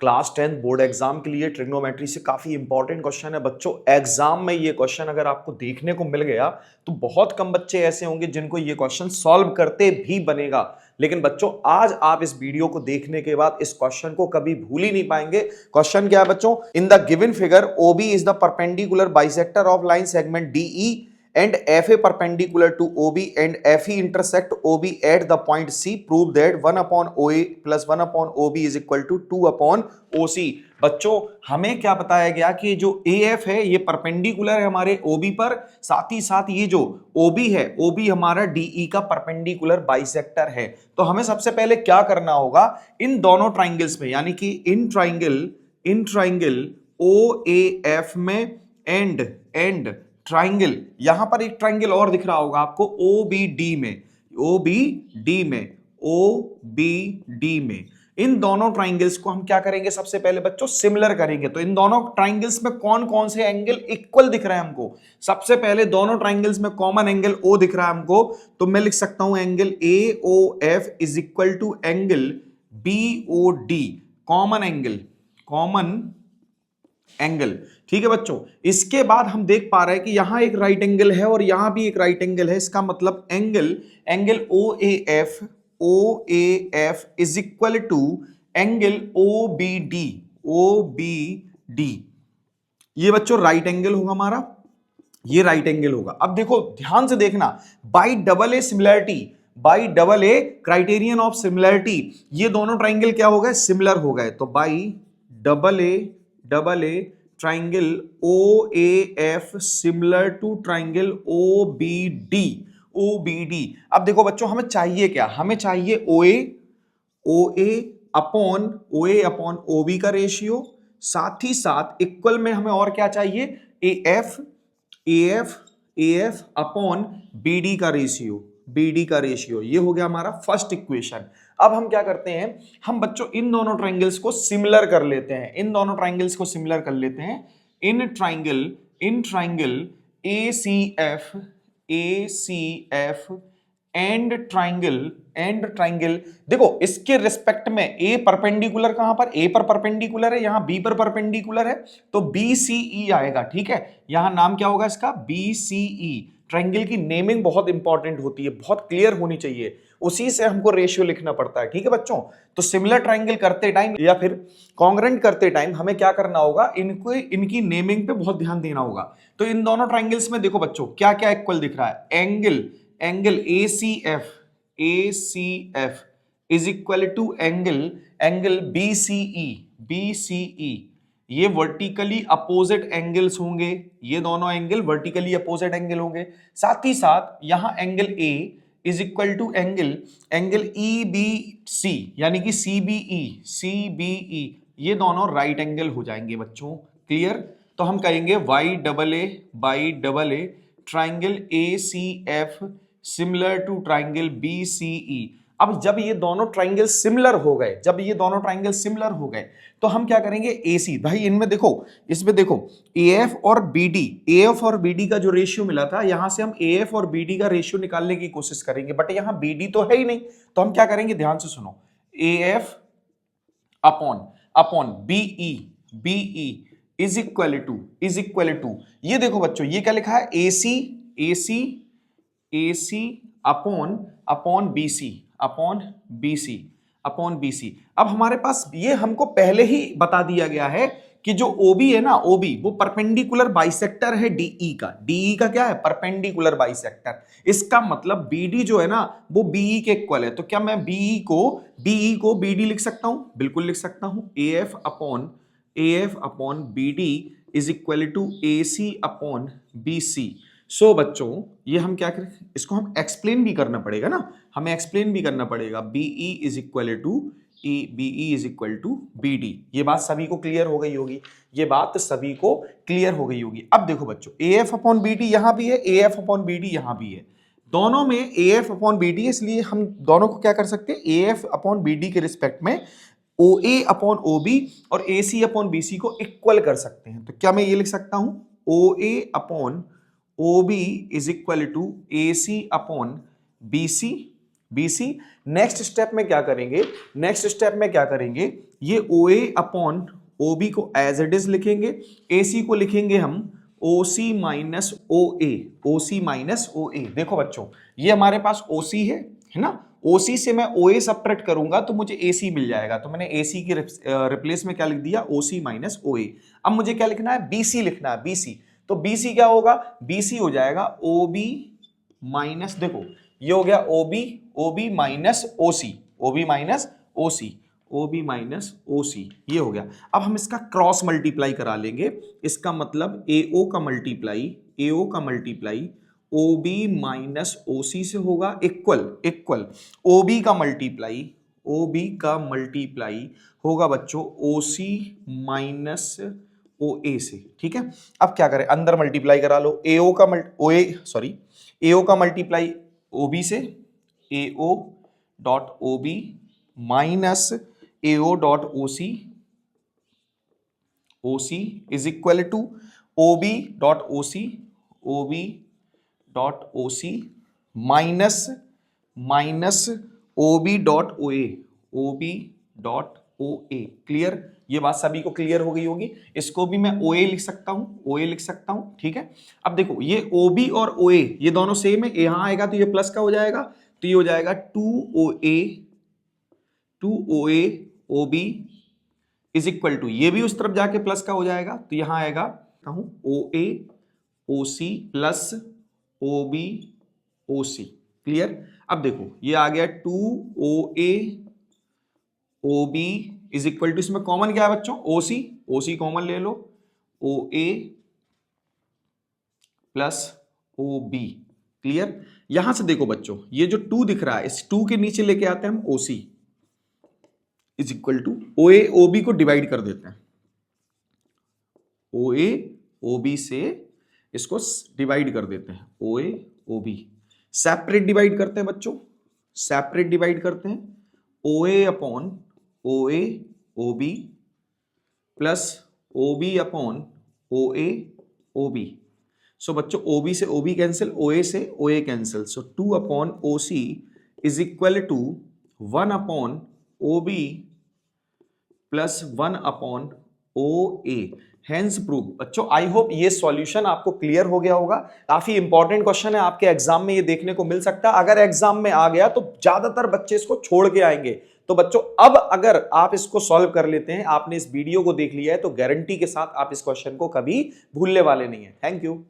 Class 10 board exam के लिए trigonometry से काफी इंपॉर्टेंट क्वेश्चन है बच्चों। एग्जाम में ये क्वेश्चन अगर आपको देखने को मिल गया तो बहुत कम बच्चे ऐसे होंगे जिनको ये क्वेश्चन सॉल्व करते भी बनेगा। लेकिन बच्चों आज आप इस वीडियो को देखने के बाद इस क्वेश्चन को कभी भूल ही नहीं पाएंगे। क्वेश्चन क्या है बच्चों? In the given figure OB is the perpendicular bisector of line segment DE and FA perpendicular to OB and FE intersect OB at the point C. Prove that 1 upon OA plus 1 upon OB is equal to 2 upon OC. बच्चों हमें क्या बताया गया कि जो AF है ये perpendicular है हमारे OB पर, साथ ही साथ ये जो OB है OB हमारा DE का परपेंडिकुलर बाइसेक्टर है। तो हमें सबसे पहले क्या करना होगा, इन दोनों ट्राइंगल्स में यानी कि इन ट्राइंगल OAF में एंड ट्राइंगल, यहां पर एक ट्राइंगल और दिख रहा होगा आपको OBD में, इन दोनों ट्राइंगल्स को हम क्या करेंगे, सबसे पहले बच्चों सिमिलर करेंगे। तो इन दोनों ट्राइंगल्स में कौन कौन से एंगल इक्वल दिख रहे हैं हमको? सबसे पहले दोनों ट्राइंगल्स में कॉमन एंगल O दिख रहा है हमको, तो मैं लिख सकता हूं angle AOF is equal to angle BOD, common angle. ठीक है बच्चों, इसके बाद हम देख पा रहे हैं कि यहां एक राइट एंगल है और यहां भी एक राइट एंगल है। इसका मतलब angle OAF is equal to angle OBD। ये बच्चों राइट एंगल होगा हमारा, ये राइट एंगल होगा। अब देखो ध्यान से देखना, by double A criterion of similarity ये दोनों ट्राइंगल क्या हो गए, सिमिलर हो गए। तो by double A triangle OAF similar to triangle OBD। अब देखो बच्चों हमें चाहिए क्या, हमें चाहिए OA अपॉन OB का रेशियो, साथ ही साथ इक्वल में हमें और क्या चाहिए, AF अपॉन BD का रेशियो। ये हो गया हमारा फर्स्ट इक्वेशन। अब हम क्या करते हैं, हम बच्चों इन दोनों ट्राइंगल्स को सिमिलर कर लेते हैं, in triangle ACF and triangle देखो इसके रिस्पेक्ट में A परपेंडिकुलर, कहां पर A पर परपेंडिकुलर है, यहां B पर परपेंडिकुलर है, तो BCE आएगा। ठीक है, यहां नाम क्या होगा इसका, BCE। ट्राइंगल की नेमिंग बहुत इंपॉर्टेंट होती है, बहुत क्लियर होनी चाहिए, उसी से हमको रेशियो लिखना पड़ता है। ठीक है बच्चों, तो सिमिलर ट्राइंगल करते टाइम या फिर कॉन्ग्रेंट करते टाइम हमें क्या करना होगा, इनकी नेमिंग पे बहुत ध्यान देना होगा। तो इन दोनों ट्राइंगल्स में देखो बच्चों क्या क्या इक्वल दिख रहा है, angle ACF is equal to angle BCE। ये वर्टिकली अपोजिट एंगल्स होंगे, ये दोनों एंगल वर्टिकली अपोजिट एंगल होंगे। साथ ही साथ यहां angle A is equal to angle EBC यानी कि CBE, ये दोनों राइट एंगल हो जाएंगे बच्चों। क्लियर? तो हम कहेंगे by double A triangle ACF similar to triangle BCE। अब जब ये दोनों ट्राइंगल सिमिलर हो गए, तो हम क्या करेंगे, AC भाई इनमें देखो, इसमें देखो AF और BD का जो रेशियो मिला था, यहां से हम AF और BD का रेशियो निकालने की कोशिश करेंगे, बट यहां BD तो है ही नहीं। तो हम क्या करेंगे, ध्यान से सुनो, AF upon BE is equal to ये देखो बच्चों ये क्या लिखा है, AC अपॉन BC। अब हमारे पास ये हमको पहले ही बता दिया गया है कि जो OB है ना, OB वो परपेंडिकुलर बाइसेक्टर है DE का क्या है, परपेंडिकुलर बाइसेक्टर। इसका मतलब BD जो है ना वो BE के इक्वल है। तो क्या मैं DE को BD लिख सकता हूं? बिल्कुल लिख सकता हूं। AF upon BD is equal to AC upon BC। So बच्चों ये हम क्या करें, इसको हम एक्सप्लेन भी करना पड़ेगा ना, हमें एक्सप्लेन भी करना पड़ेगा। BE is equal to BD। ये बात सभी को क्लियर हो गई होगी, अब देखो बच्चों AF अपॉन BD यहां भी है, AF अपॉन BD यहां भी है, दोनों में AF अपॉन BD, इसलिए हम दोनों को क्या कर सकते हैं, AF अपॉन BD के रिस्पेक्ट में OA अपॉन OB और AC अपॉन BC को इक्वल कर सकते हैं। तो क्या मैं ये लिख सकता हूं, OA upon OB is equal to AC upon BC। Next step में क्या करेंगे, ये OA अपॉन OB को एज इट इज लिखेंगे, AC को लिखेंगे हम OC minus OA, OC minus OA। देखो बच्चों, ये हमारे पास OC है ना, OC से मैं OA सब्ट्रैक्ट करूंगा तो मुझे AC मिल जाएगा, तो मैंने AC की रिप्लेस में क्या लिख दिया, OC माइनस OA। अब मुझे क्या लिखना है, BC लिखना है, BC। तो BC क्या होगा, BC हो जाएगा OB माइनस, देखो ये हो गया OB minus OC, OB minus OC, OB minus OC, ये हो गया। अब हम इसका क्रॉस मल्टीप्लाई करा लेंगे, इसका मतलब AO का मल्टीप्लाई OB माइनस OC से होगा, इक्वल OB का मल्टीप्लाई होगा बच्चों OC माइनस OA से। ठीक है, अब क्या करें, अंदर मल्टीप्लाई करा लो, AO का मल्टीप्लाई OB से, AO dot OB minus AO dot OC is equal to OB dot OC minus OB dot OA। Clear, ये बात सभी को क्लियर हो गई होगी। इसको भी मैं OA लिख सकता हूं, ठीक है। अब देखो ये OB और OA ये दोनों सेम है, यहां आएगा तो ये प्लस का हो जाएगा, तो ये हो जाएगा 2OA OB is equal to, ये भी उस तरफ जाके प्लस का हो जाएगा, तो यहां आएगा OA OC plus OB OC। Clear, अब देखो ये आ गया 2OA OB is equal to, इसमें कॉमन क्या है बच्चों, OC कॉमन ले लो, OA प्लस OB। क्लियर, यहां से देखो बच्चों, ये जो 2 दिख रहा है, इस 2 के नीचे लेके आते हैं हम OC is equal to OA OB को डिवाइड कर देते हैं, OA OB से इसको डिवाइड कर देते हैं, OA OB सेपरेट डिवाइड करते हैं बच्चों, OA upon OA OB plus OB upon OA OB। So बच्चों OB से OB कैंसिल, OA से OA cancel, so 2 upon OC is equal to 1 upon OB plus 1 upon OA। Hence prove. बच्चों I hope ये solution आपको clear हो गया होगा। काफी इंपॉर्टेंट क्वेश्चन है, आपके एग्जाम में ये देखने को मिल सकता है। अगर एग्जाम में आ गया तो ज्यादातर बच्चे इसको छोड़ के आएंगे। तो बच्चों अब अगर आप इसको सॉल्व कर लेते हैं, आपने इस वीडियो को देख लिया है, तो गारंटी के साथ आप इस क्वेश्चन को कभी भूलने वाले नहीं है। Thank you.